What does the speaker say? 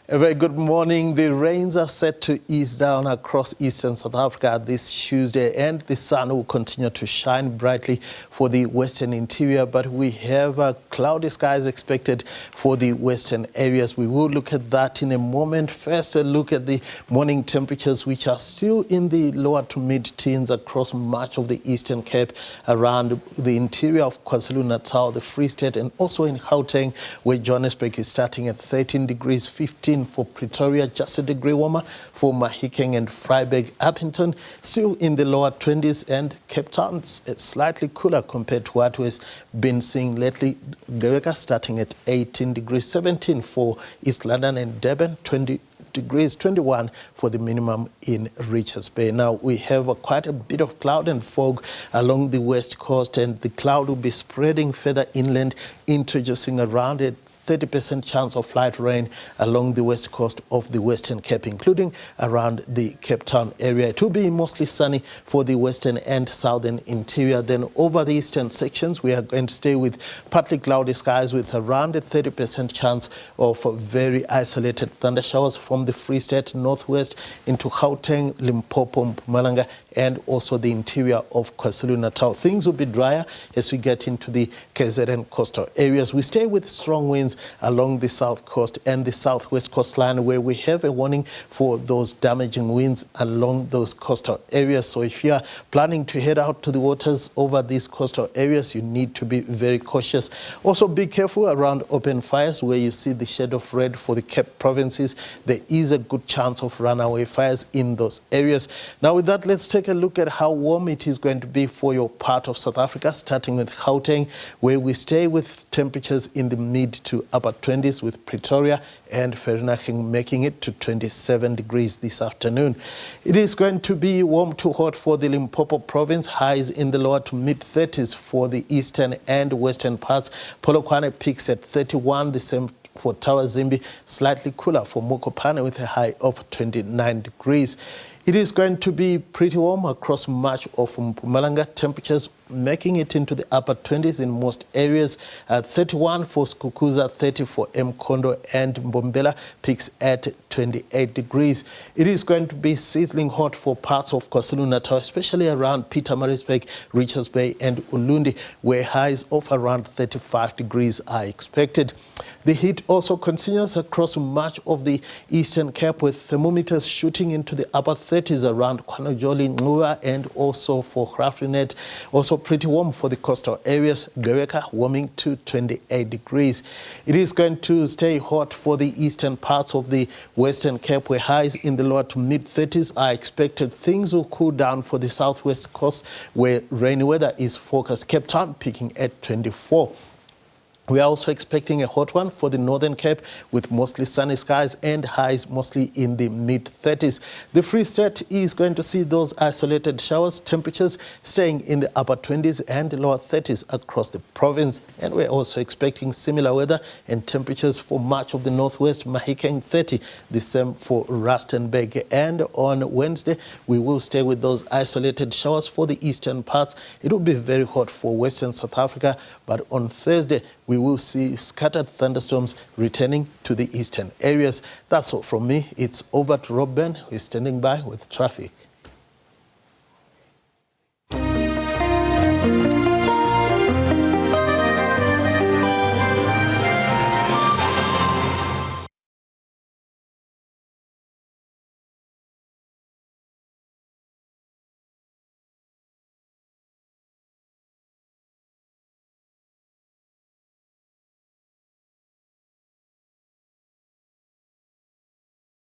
A very good morning. The rains are set to ease down across eastern South Africa this Tuesday, and the sun will continue to shine brightly for the western interior, but we have cloudy skies expected for the western areas. We will look at that in a moment. First, a look at the morning temperatures, which are still in the lower to mid-teens across much of the Eastern Cape, around the interior of KwaZulu-Natal, the Free State, and also in Gauteng, where Johannesburg is starting at 13 degrees, 15 for Pretoria, just a degree warmer for Mahikeng and Vryburg. Appington still in the lower 20s, and Cape Town it's slightly cooler compared to what we've been seeing lately. Gqeberha starting at 18 degrees, 17 for East London and Durban, 20 degrees, 21 for the minimum in Richards Bay. Now we have quite a bit of cloud and fog along the west coast, and the cloud will be spreading further inland, introducing around a 30% chance of light rain along the west coast of the Western Cape, including around the Cape Town area. It will be mostly sunny for the western and southern interior. Then over the eastern sections, we are going to stay with partly cloudy skies with around a 30% chance of very isolated thunder showers from the Free State northwest into Gauteng, Limpopo, Mpumalanga, and also the interior of KwaZulu-Natal. Things will be drier as we get into the KZN coastal areas. We stay with strong winds along the south coast and the southwest coastline, where we have a warning for those damaging winds along those coastal areas. So if you are planning to head out to the waters over these coastal areas, you need to be very cautious. Also be careful around open fires where you see the shade of red for the Cape provinces. There is a good chance of runaway fires in those areas. Now with that, let's take a look at how warm it is going to be for your part of South Africa, starting with Gauteng, where we stay with temperatures in the mid to upper 20s, with Pretoria and Vereeniging making it to 27 degrees this afternoon. It is going to be warm to hot for the Limpopo province, highs in the lower to mid 30s for the eastern and western parts. Polokwane peaks at 31, the same for Tower Zimbi, slightly cooler for Mokopane with a high of 29 degrees. It is going to be pretty warm across much of Mpumalanga, temperatures making it into the upper 20s in most areas. 31 for Skukuza, 30 for Mkondo, and Mbombela peaks at 28 degrees. It is going to be sizzling hot for parts of KwaZulu-Natal, especially around Pietermaritzburg, Richards Bay, and Ulundi, where highs of around 35 degrees are expected. The heat also continues across much of the Eastern Cape, with thermometers shooting into the upper 30s around Kwanojoli, Ngua, and also for Graafrenet. Also pretty warm for the coastal areas. Gqeberha warming to 28 degrees. It is going to stay hot for the eastern parts of the Western Cape, where highs in the lower to mid 30s are expected. Things will cool down for the southwest coast, where rainy weather is forecast. Cape Town peaking at 24. We are also expecting a hot one for the Northern Cape, with mostly sunny skies and highs mostly in the mid-30s. The Free State is going to see those isolated showers, temperatures staying in the upper 20s and lower 30s across the province. And we're also expecting similar weather and temperatures for much of the northwest, Mahikeng 30, the same for Rustenburg. And on Wednesday, we will stay with those isolated showers for the eastern parts. It will be very hot for western South Africa, but on Thursday, we will see scattered thunderstorms returning to the eastern areas. That's all from me. It's over to Rob Ben, who is standing by with traffic.